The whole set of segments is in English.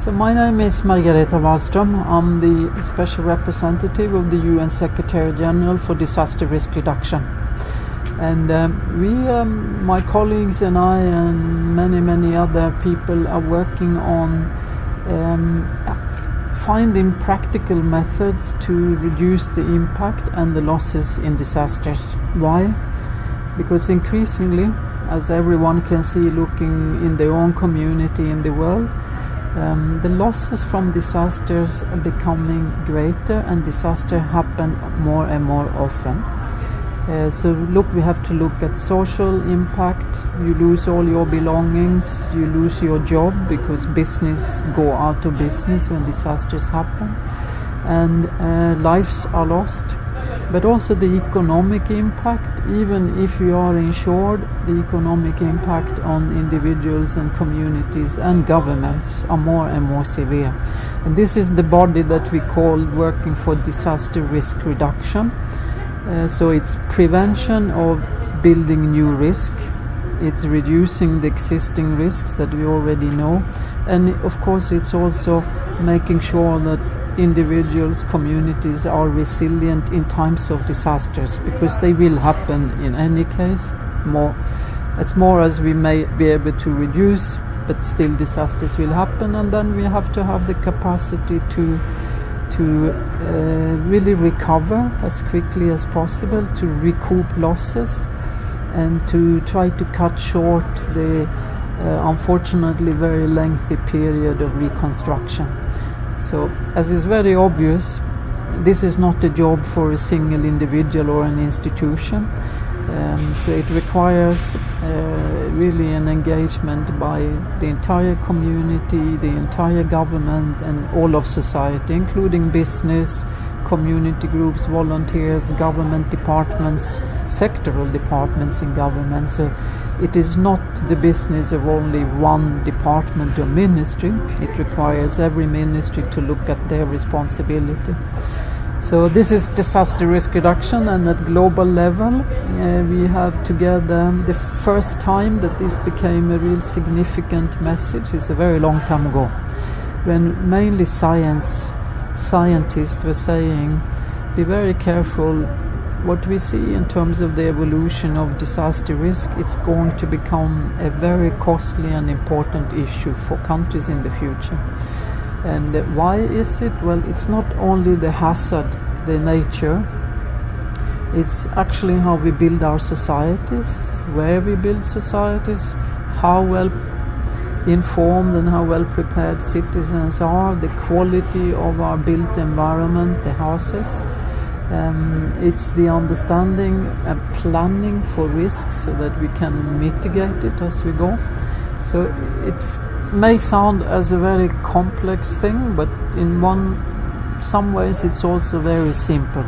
So my name is Margareta Wahlström. I'm the Special Representative of the UN Secretary General for Disaster Risk Reduction. And my colleagues and I and many other people are working on finding practical methods to reduce the impact and the losses in disasters. Why? Because increasingly, as everyone can see looking in their own community in the world, the losses from disasters are becoming greater and disasters happen more and more often. So we have to look at social impact. You lose all your belongings, you lose your job because business go out of business when disasters happen, and lives are lost. But also the economic impact, even if you are insured, the economic impact on individuals and communities and governments are more and more severe. And this is the body that we call Working for Disaster Risk Reduction. So it's prevention of building new risk, it's reducing the existing risks that we already know, and of course it's also making sure that individuals, communities are resilient in times of disasters, because they will happen in any case. As we may be able to reduce, but still disasters will happen, and then we have to have the capacity to really recover as quickly as possible, to recoup losses, and to try to cut short the unfortunately very lengthy period of reconstruction. So, as is very obvious, this is not a job for a single individual or an institution. So it requires really an engagement by the entire community, the entire government, and all of society, including business, community groups, volunteers, government departments, sectoral departments in government. So it is not the business of only one department or ministry. It requires every ministry to look at their responsibility. So this is disaster risk reduction, and at global level we have together the first time that this became a real significant message is a very long time ago, when mainly scientists were saying, be very careful what we see in terms of the evolution of disaster risk. It's going to become a very costly and important issue for countries in the future. And why is it? Well, it's not only the hazard, the nature, it's actually how we build our societies, where we build societies, how well informed and how well prepared citizens are, the quality of our built environment, the houses. It's the understanding and planning for risks so that we can mitigate it as we go. So it may sound as a very complex thing, but in some ways it's also very simple.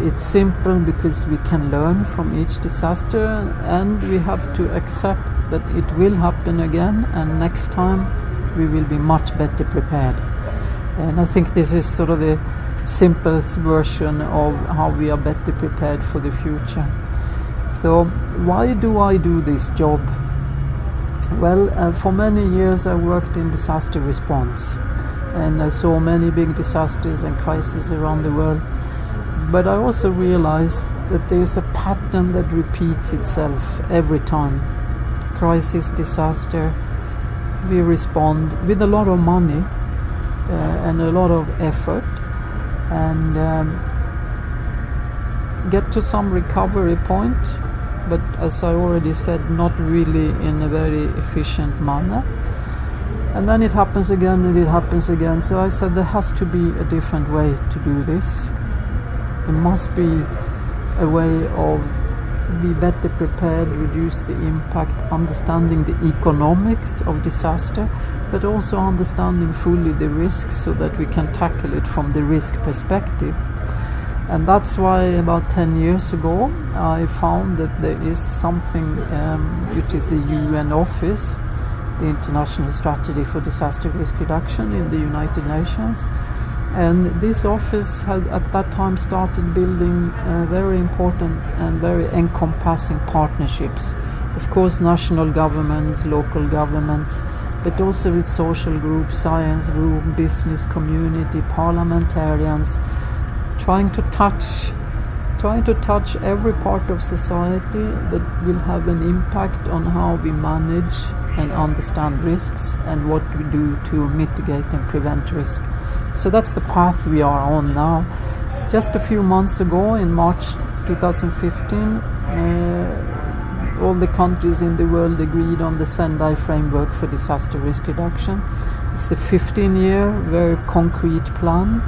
It's simple because we can learn from each disaster, and we have to accept that it will happen again, and next time we will be much better prepared. And I think this is sort of the simplest version of how we are better prepared for the future. So why do I do this job? Well, for many years I worked in disaster response, and I saw many big disasters and crises around the world. But I also realized that there's a pattern that repeats itself every time. Crisis, disaster, we respond with a lot of money and a lot of effort, and get to some recovery point, but as I already said, not really in a very efficient manner. And then it happens again and it happens again. So I said there has to be a different way to do this. There must be a way of be better prepared, reduce the impact, understanding the economics of disaster, but also understanding fully the risks so that we can tackle it from the risk perspective. And that's why about 10 years ago I found that there is something which is a UN office, the International Strategy for Disaster Risk Reduction in the United Nations. And this office had at that time started building very important and very encompassing partnerships. Of course, national governments, local governments, but also with social groups, science group, business community, parliamentarians, trying to touch every part of society that will have an impact on how we manage and understand risks and what we do to mitigate and prevent risk. So that's the path we are on now. Just a few months ago, in March 2015, all the countries in the world agreed on the Sendai framework for disaster risk reduction. It's the 15-year, very concrete plan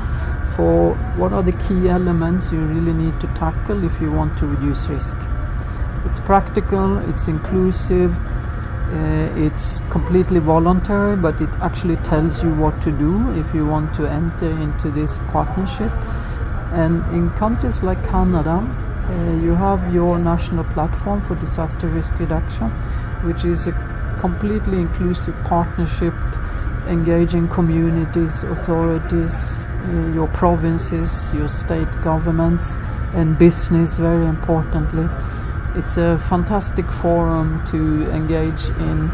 for what are the key elements you really need to tackle if you want to reduce risk. It's practical, it's inclusive, it's completely voluntary, but it actually tells you what to do if you want to enter into this partnership. And in countries like Canada, you have your national platform for disaster risk reduction, which is a completely inclusive partnership engaging communities, authorities, your provinces, your state governments, and business, very importantly. It's a fantastic forum to engage in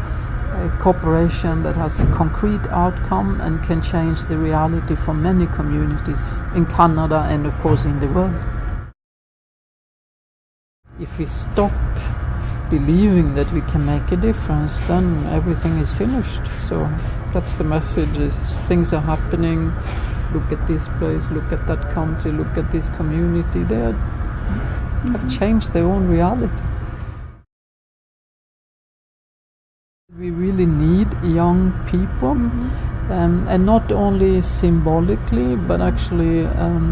cooperation that has a concrete outcome and can change the reality for many communities in Canada and of course in the world. If we stop believing that we can make a difference, then everything is finished. So that's the message, is things are happening. Look at this place, look at that country, look at this community. They have changed their own reality. We really need young people, and not only symbolically, but actually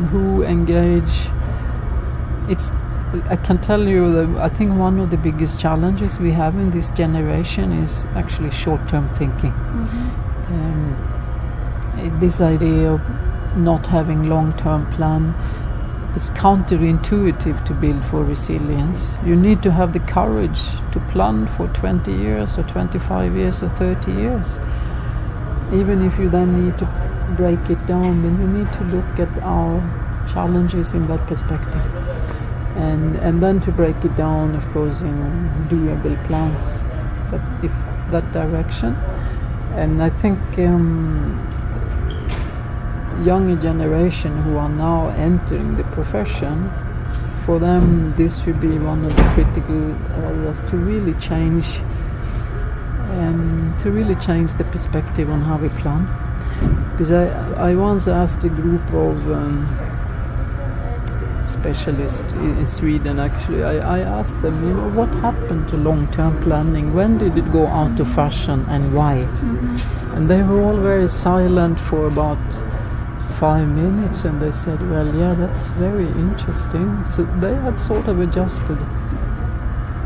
who engage. I can tell you that I think one of the biggest challenges we have in this generation is actually short-term thinking. This idea of not having long-term plan is counterintuitive to build for resilience. You need to have the courage to plan for 20 years or 25 years or 30 years. Even if you then need to break it down, then you need to look at our challenges in that perspective. And then to break it down, of course, in doable plans, but if that direction. And I think younger generation who are now entering the profession, for them this should be one of the critical areas to really change the perspective on how we plan. Because I once asked a group of specialists in Sweden, actually, I asked them, what happened to long-term planning? When did it go out of fashion and why? And they were all very silent for about 5 minutes, and they said, well, yeah, that's very interesting. So they had sort of adjusted,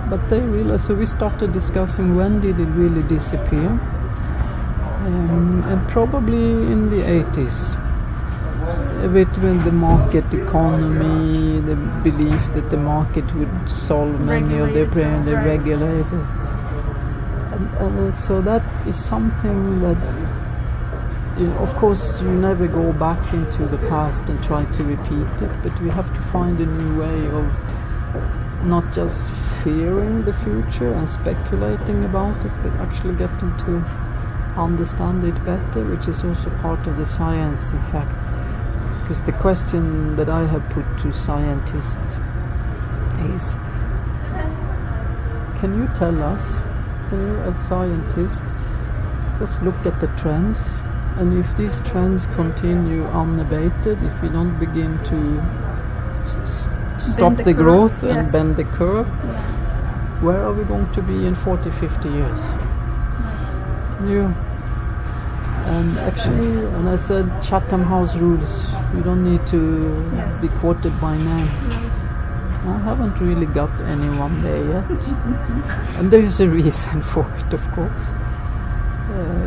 but they realized, so we started discussing when did it really disappear, and probably in the 80s, a bit with the market economy, the belief that the market would solve many of the regulators. And so that is something that, of course, you never go back into the past and try to repeat it, but we have to find a new way of not just fearing the future and speculating about it, but actually getting to understand it better, which is also part of the science, in fact. Because the question that I have put to scientists is, can you tell us, as scientists, just look at the trends, and if these trends continue unabated, if we don't begin to stop the growth and bend the curve, where are we going to be in 40, 50 years? And actually, when I said Chatham House rules, you don't need to be quoted by name. I haven't really got anyone there yet. And there is a reason for it, of course,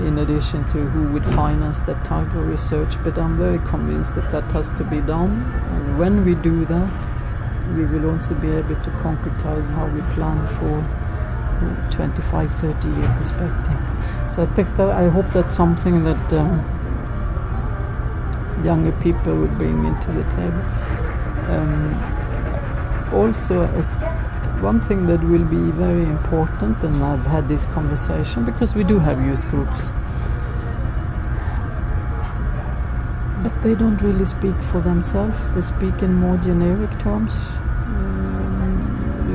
in addition to who would finance that type of research. But I'm very convinced that that has to be done. And when we do that, we will also be able to concretize how we plan for 25, 30-year perspective. So I hope that's something that younger people would bring into the table. Also, one thing that will be very important, and I've had this conversation because we do have youth groups, But they don't really speak for themselves. They speak in more generic terms.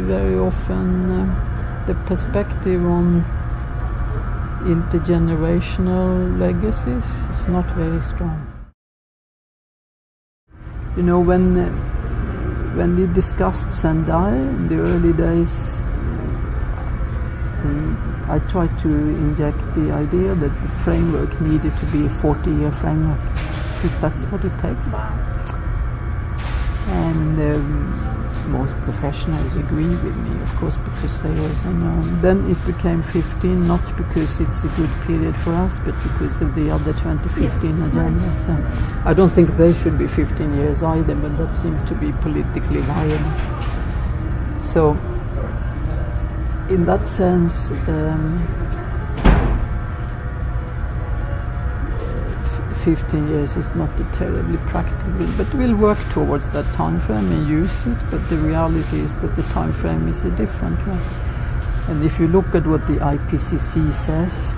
Very often the perspective on intergenerational legacies is not very strong. You know, when we discussed Sendai in the early days, I tried to inject the idea that the framework needed to be a 40-year framework, because that's what it takes. Wow. And most professionals agree with me, of course, because they also know. Then it became 15, not because it's a good period for us, but because of the other 2015 agendas. And I don't think they should be 15 years either, but that seemed to be politically viable. So, in that sense, 15 years is not a terribly practical, but we'll work towards that time frame and use it. But the reality is that the time frame is a different one. And if you look at what the IPCC says,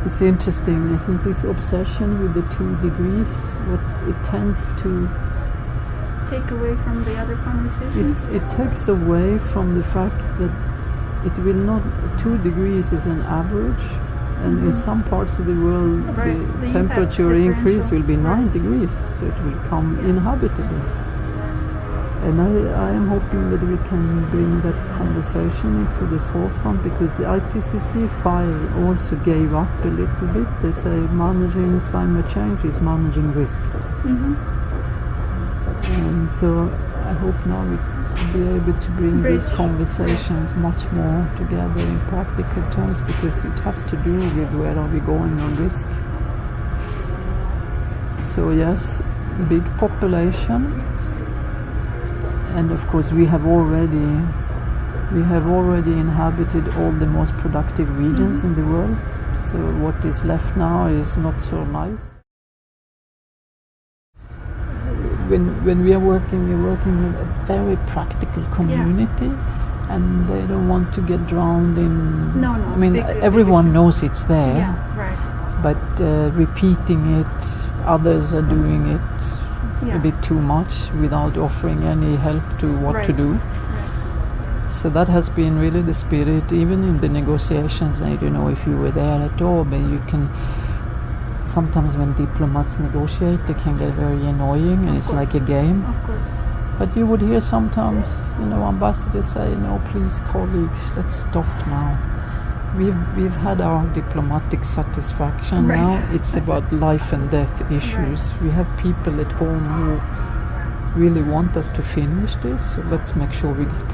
it's interesting. I think this obsession with the 2 degrees, what it tends to take away from the other conversations? It takes away from the fact that it will not, 2 degrees is an average, and in some parts of the world the temperature increase will be 9 degrees, so it will become inhabitable. And I am hoping that we can bring that conversation into the forefront, because the IPCC 5 also gave up a little bit. They say managing climate change is managing risk. And so I hope now we will be able to bring these conversations much more together in practical terms, because it has to do with where are we going on risk. So yes, big population, and of course we have already inhabited all the most productive regions in the world. So what is left now is not so nice. When we are working, we're working with a very practical community, and they don't want to get drowned in. No. I mean, everyone knows it's there. Yeah, right. But repeating it, others are doing it a bit too much without offering any help to what to do. Right. So that has been really the spirit, even in the negotiations. I don't know if you were there at all, but you can. Sometimes when diplomats negotiate, they can get very annoying, and it's like a game. Of course. But you would hear sometimes, ambassadors say, "No, please, colleagues, let's stop now. We've had our diplomatic satisfaction. Right. Now it's about life and death issues. Right. We have people at home who really want us to finish this, so let's make sure we get